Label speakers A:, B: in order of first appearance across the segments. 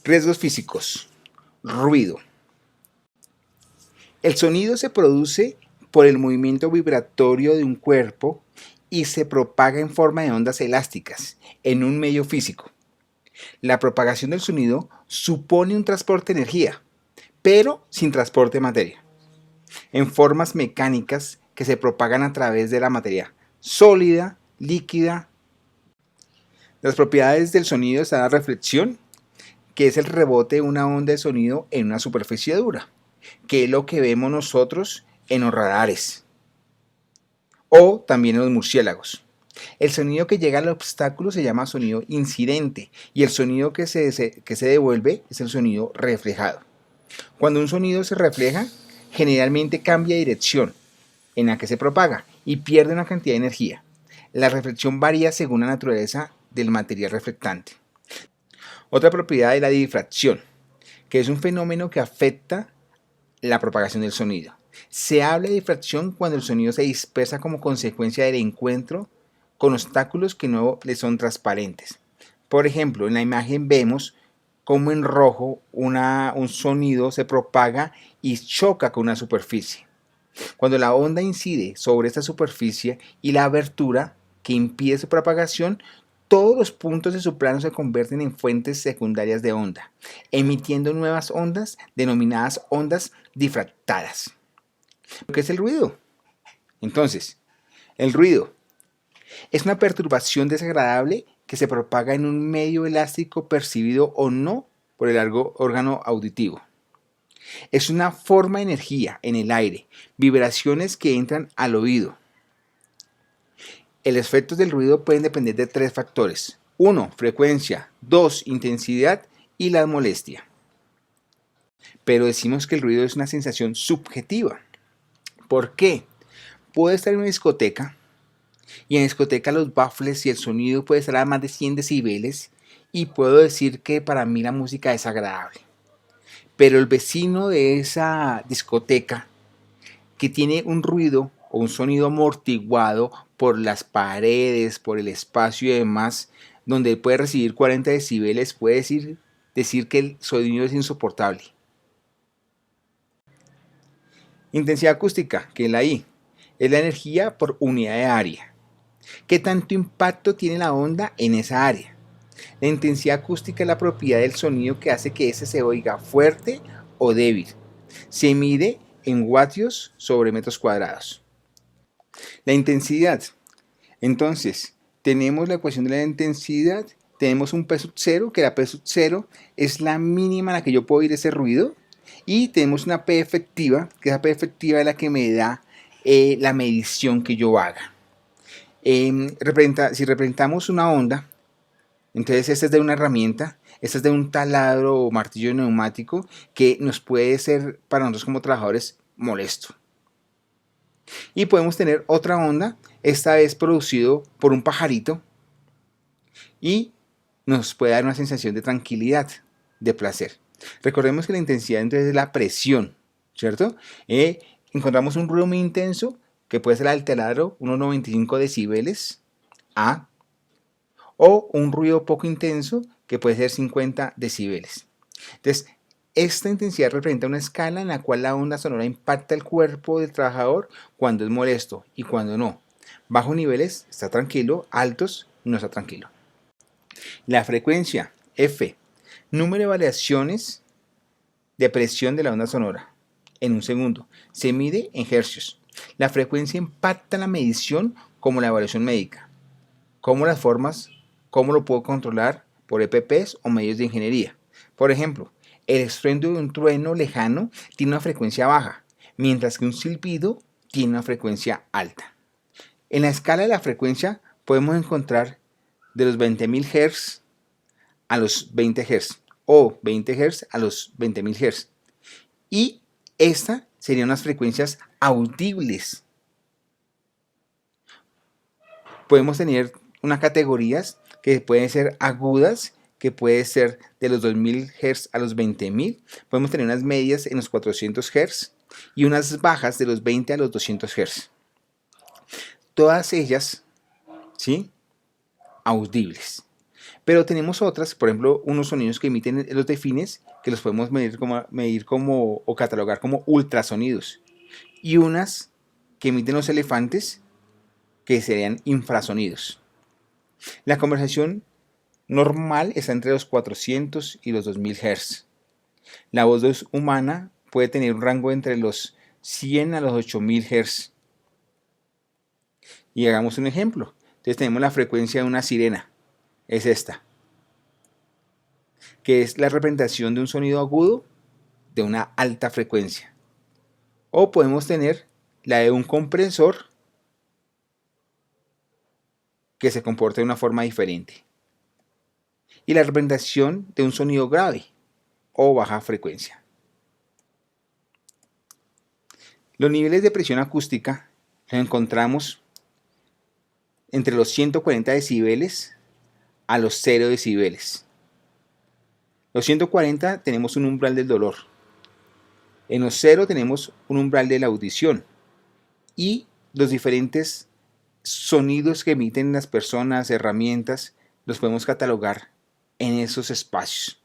A: Riesgos físicos. Ruido. El sonido se produce por el movimiento vibratorio de un cuerpo y se propaga en forma de ondas elásticas en un medio físico. La propagación del sonido supone un transporte de energía, pero sin transporte de materia, en formas mecánicas que se propagan a través de la materia sólida, líquida. Las propiedades del sonido están la reflexión, que es el rebote de una onda de sonido en una superficie dura, que es lo que vemos nosotros en los radares o también en los murciélagos. El sonido que llega al obstáculo se llama sonido incidente y el sonido que se devuelve es el sonido reflejado. Cuando un sonido se refleja, generalmente cambia de dirección en la que se propaga y pierde una cantidad de energía. La reflexión varía según la naturaleza del material reflectante. Otra propiedad es la difracción, que es un fenómeno que afecta la propagación del sonido. Se habla de difracción cuando el sonido se dispersa como consecuencia del encuentro con obstáculos que no le son transparentes. Por ejemplo, en la imagen vemos cómo en rojo un sonido se propaga y choca con una superficie. Cuando la onda incide sobre esta superficie y la abertura que impide su propagación, todos los puntos de su plano se convierten en fuentes secundarias de onda, emitiendo nuevas ondas denominadas ondas difractadas. ¿Qué es el ruido? Entonces, el ruido es una perturbación desagradable que se propaga en un medio elástico percibido o no por el órgano auditivo. Es una forma de energía en el aire, vibraciones que entran al oído. Los efectos del ruido pueden depender de 3 factores. 1. Frecuencia. 2. Intensidad y la molestia. Pero decimos que el ruido es una sensación subjetiva. ¿Por qué? Puedo estar en una discoteca y en la discoteca los baffles y el sonido puede estar a más de 100 decibeles y puedo decir que para mí la música es agradable. Pero el vecino de esa discoteca que tiene un ruido o un sonido amortiguado por las paredes, por el espacio y demás, donde puede recibir 40 decibeles, puede decir que el sonido es insoportable. Intensidad acústica, que es la I, es la energía por unidad de área. ¿Qué tanto impacto tiene la onda en esa área? La intensidad acústica es la propiedad del sonido que hace que ese se oiga fuerte o débil. Se mide en vatios sobre metros cuadrados. La intensidad. Entonces, tenemos la ecuación de la intensidad, tenemos un P sub 0, que la P sub 0 es la mínima en la que yo puedo oír ese ruido, y tenemos una P efectiva, que esa P efectiva es la que me da la medición que yo haga. Si representamos una onda, entonces esta es de una herramienta, esta es de un taladro o martillo neumático que nos puede ser para nosotros como trabajadores molesto. Y podemos tener otra onda, esta vez producido por un pajarito, y nos puede dar una sensación de tranquilidad, de placer. Recordemos que la intensidad entonces es la presión, ¿cierto? Encontramos un ruido muy intenso, que puede ser el taladro, unos 95 decibeles, A, o un ruido poco intenso, que puede ser 50 decibeles. Entonces, esta intensidad representa una escala en la cual la onda sonora impacta el cuerpo del trabajador cuando es molesto y cuando no. Bajos niveles está tranquilo, altos no está tranquilo. La frecuencia, F, número de variaciones de presión de la onda sonora en un segundo. Se mide en hercios. La frecuencia impacta la medición como la evaluación médica. ¿Cómo las formas? ¿Cómo lo puedo controlar? Por EPPs o medios de ingeniería. Por ejemplo, el estruendo de un trueno lejano tiene una frecuencia baja, mientras que un silbido tiene una frecuencia alta. En la escala de la frecuencia podemos encontrar de los 20.000 Hz a los 20 Hz o 20 Hz a los 20.000 Hz. Y estas serían unas frecuencias audibles. Podemos tener unas categorías que pueden ser agudas, que puede ser de los 2000 Hz a los 20.000. Podemos tener unas medias en los 400 Hz y unas bajas de los 20 a los 200 Hz. Todas ellas, ¿sí?, audibles. Pero tenemos otras, por ejemplo, unos sonidos que emiten los delfines, que los podemos medir como o catalogar como ultrasonidos. Y unas que emiten los elefantes, que serían infrasonidos. La conversación normal está entre los 400 y los 2000 Hz. La voz humana puede tener un rango entre los 100 a los 8000 Hz. Y hagamos un ejemplo. Entonces tenemos la frecuencia de una sirena. Es esta, que es la representación de un sonido agudo de una alta frecuencia. O podemos tener la de un compresor que se comporta de una forma diferente. Y la representación de un sonido grave o baja frecuencia. Los niveles de presión acústica los encontramos entre los 140 decibeles a los 0 decibeles. Los 140 tenemos un umbral del dolor. En los 0 tenemos un umbral de la audición. Y los diferentes sonidos que emiten las personas, herramientas, los podemos catalogar en esos espacios.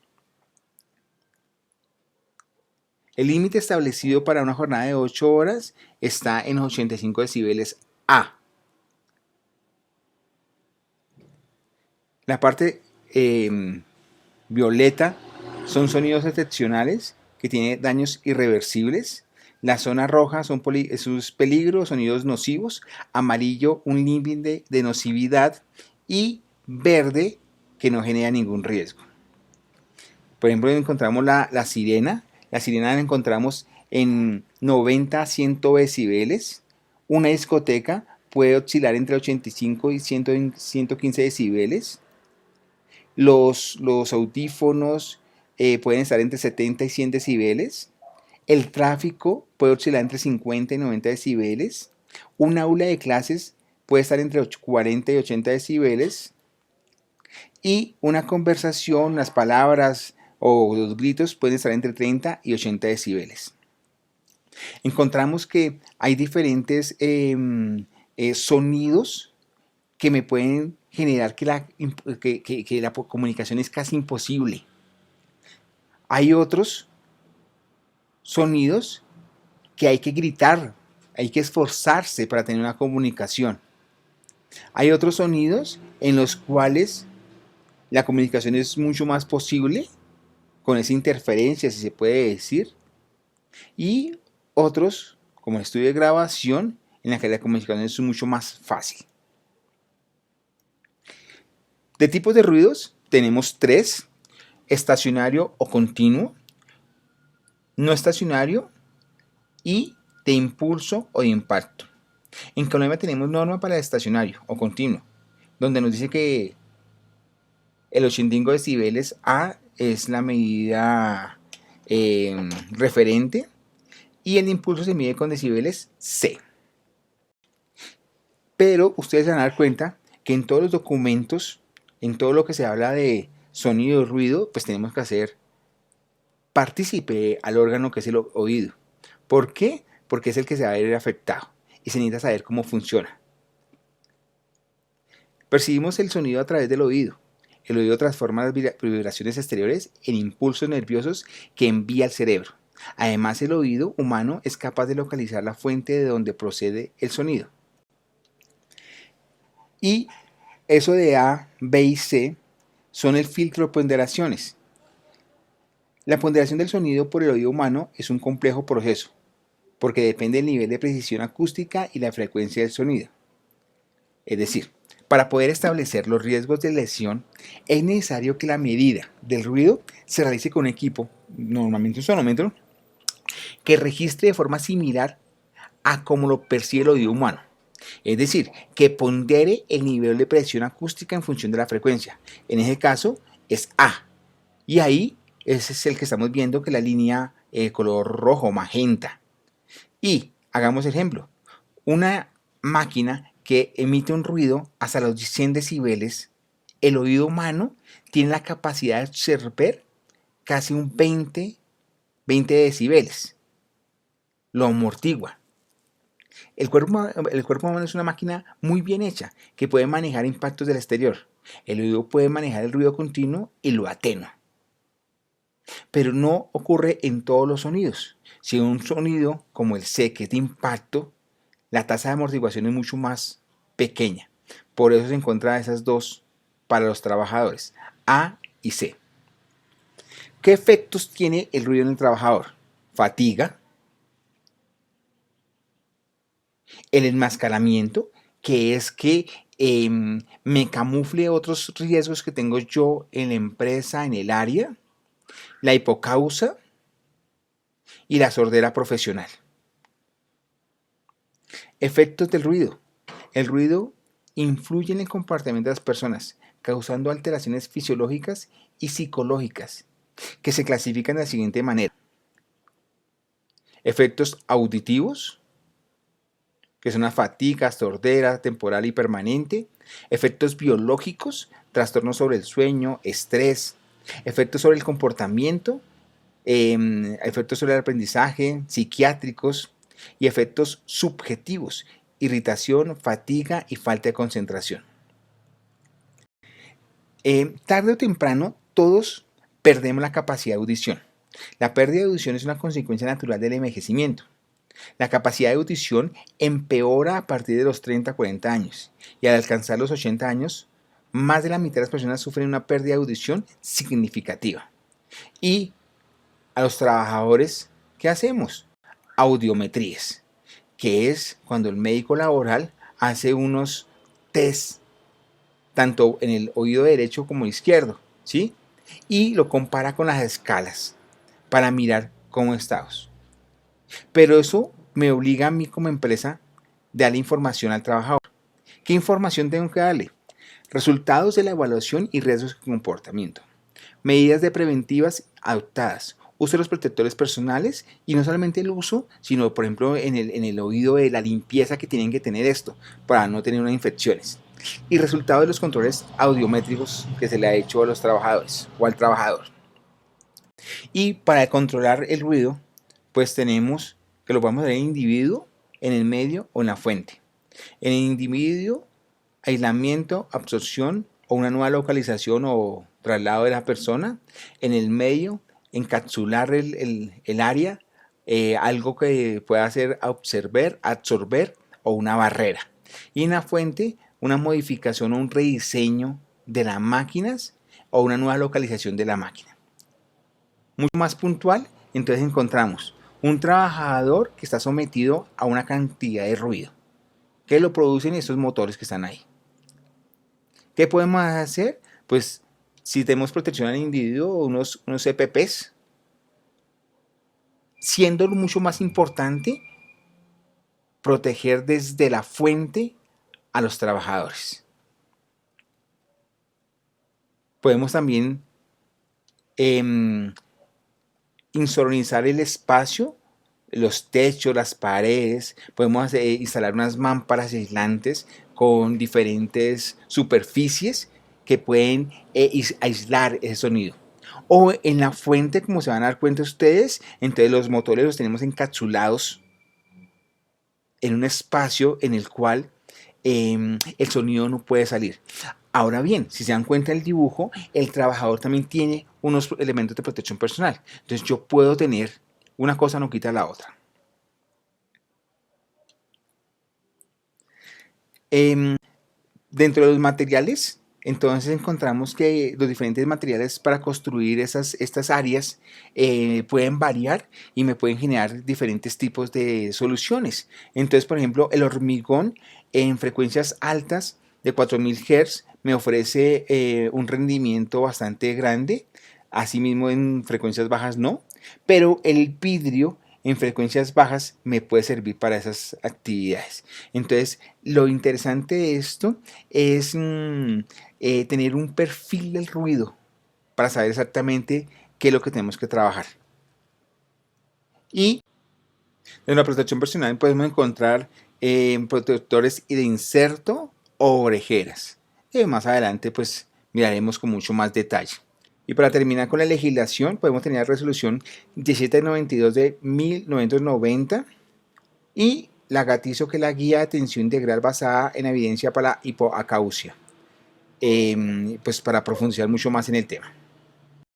A: El límite establecido para una jornada de 8 horas está en los 85 decibeles A. La parte violeta son sonidos excepcionales que tienen daños irreversibles. La zona roja son sus peligros, sonidos nocivos. Amarillo, un límite de nocividad. Y verde, que no genera ningún riesgo. Por ejemplo, encontramos la sirena. La sirena la encontramos en 90 a 100 decibeles. Una discoteca puede oscilar entre 85 y 115 decibeles. Los audífonos pueden estar entre 70 y 100 decibeles. El tráfico puede oscilar entre 50 y 90 decibeles. Un aula de clases puede estar entre 40 y 80 decibeles. Y una conversación, las palabras o los gritos pueden estar entre 30 y 80 decibeles. Encontramos que hay diferentes sonidos que me pueden generar que la comunicación es casi imposible. Hay otros sonidos que hay que gritar, hay que esforzarse para tener una comunicación. Hay otros sonidos en los cuales la comunicación es mucho más posible, con esa interferencia, si se puede decir. Y otros, como el estudio de grabación, en la que la comunicación es mucho más fácil. De tipos de ruidos tenemos 3: estacionario o continuo, no estacionario y de impulso o de impacto. En Colombia tenemos norma para el estacionario o continuo, donde nos dice que el 85 decibeles A es la medida referente y el impulso se mide con decibeles C. Pero ustedes se van a dar cuenta que en todos los documentos, en todo lo que se habla de sonido y ruido, pues tenemos que hacer partícipe al órgano que es el oído. ¿Por qué? Porque es el que se va a ver afectado y se necesita saber cómo funciona. Percibimos el sonido a través del oído. El oído transforma las vibraciones exteriores en impulsos nerviosos que envía al cerebro. Además, el oído humano es capaz de localizar la fuente de donde procede el sonido. Y eso de A, B y C son el filtro de ponderaciones. La ponderación del sonido por el oído humano es un complejo proceso, porque depende del nivel de precisión acústica y la frecuencia del sonido. Es decir, para poder establecer los riesgos de lesión, es necesario que la medida del ruido se realice con un equipo, normalmente un sonómetro, que registre de forma similar a como lo percibe el oído humano. Es decir, que pondere el nivel de presión acústica en función de la frecuencia. En ese caso es A. Y ahí ese es el que estamos viendo, que la línea color rojo, magenta. Y hagamos ejemplo. Una máquina que emite un ruido hasta los 100 decibeles, el oído humano tiene la capacidad de absorber casi un 20 decibeles. Lo amortigua. El cuerpo humano es una máquina muy bien hecha que puede manejar impactos del exterior. El oído puede manejar el ruido continuo y lo atenúa. Pero no ocurre en todos los sonidos. Si un sonido como el C, que es de impacto, la tasa de amortiguación es mucho más pequeña. Por eso se encuentran esas dos para los trabajadores, A y C. ¿Qué efectos tiene el ruido en el trabajador? Fatiga, el enmascaramiento, que es que me camufle otros riesgos que tengo yo en la empresa, en el área, la hipocausa y la sordera profesional. Efectos del ruido. El ruido influye en el comportamiento de las personas, causando alteraciones fisiológicas y psicológicas, que se clasifican de la siguiente manera. Efectos auditivos, que son la fatiga, sordera temporal y permanente. Efectos biológicos, trastornos sobre el sueño, estrés. Efectos sobre el comportamiento, efectos sobre el aprendizaje, psiquiátricos. Y efectos subjetivos, irritación, fatiga y falta de concentración. Tarde o temprano, todos perdemos la capacidad de audición. La pérdida de audición es una consecuencia natural del envejecimiento. La capacidad de audición empeora a partir de los 30 a 40 años y al alcanzar los 80 años, más de la mitad de las personas sufren una pérdida de audición significativa. Y a los trabajadores, ¿qué hacemos? Audiometrías, que es cuando el médico laboral hace unos test tanto en el oído derecho como izquierdo, ¿sí? Y lo compara con las escalas para mirar cómo estamos. Pero eso me obliga a mí como empresa a darle información al trabajador. ¿Qué información tengo que darle? Resultados de la evaluación y riesgos de comportamiento. Medidas de preventivas adoptadas. Uso de los protectores personales y no solamente el uso, sino por ejemplo en el oído de la limpieza que tienen que tener esto para no tener unas infecciones. Y resultados de los controles audiométricos que se le ha hecho a los trabajadores o al trabajador. Y para controlar el ruido, pues tenemos que lo podemos ver en el individuo, en el medio o en la fuente. En el individuo, aislamiento, absorción o una nueva localización o traslado de la persona. En el medio, encapsular el área, algo que pueda hacer absorber o una barrera. Y en la fuente, una modificación o un rediseño de las máquinas o una nueva localización de la máquina. Mucho más puntual, entonces encontramos un trabajador que está sometido a una cantidad de ruido que lo producen estos motores que están ahí. ¿Qué podemos hacer? Pues si tenemos protección al individuo, unos EPPs, siendo mucho más importante proteger desde la fuente a los trabajadores. Podemos también insonorizar el espacio, los techos, las paredes. Podemos instalar unas mámparas aislantes con diferentes superficies que pueden aislar ese sonido. O en la fuente, como se van a dar cuenta ustedes, entonces los motores los tenemos encapsulados en un espacio en el cual el sonido no puede salir. Ahora bien, si se dan cuenta del dibujo, el trabajador también tiene unos elementos de protección personal. Entonces yo puedo tener, una cosa no quita la otra. Dentro de los materiales, entonces encontramos que los diferentes materiales para construir estas áreas pueden variar y me pueden generar diferentes tipos de soluciones. Entonces, por ejemplo, el hormigón en frecuencias altas de 4000 Hz me ofrece un rendimiento bastante grande. Asimismo, en frecuencias bajas no, pero el vidrio en frecuencias bajas me puede servir para esas actividades. Entonces, lo interesante de esto es tener un perfil del ruido para saber exactamente qué es lo que tenemos que trabajar. Y en la protección personal podemos encontrar protectores de inserto o orejeras. Más adelante pues miraremos con mucho más detalle. Y para terminar con la legislación, podemos tener la resolución 1792 de 1990 y la GATIZO, que es la Guía de Atención Integral basada en evidencia para la hipoacausia. pues para profundizar mucho más en el tema.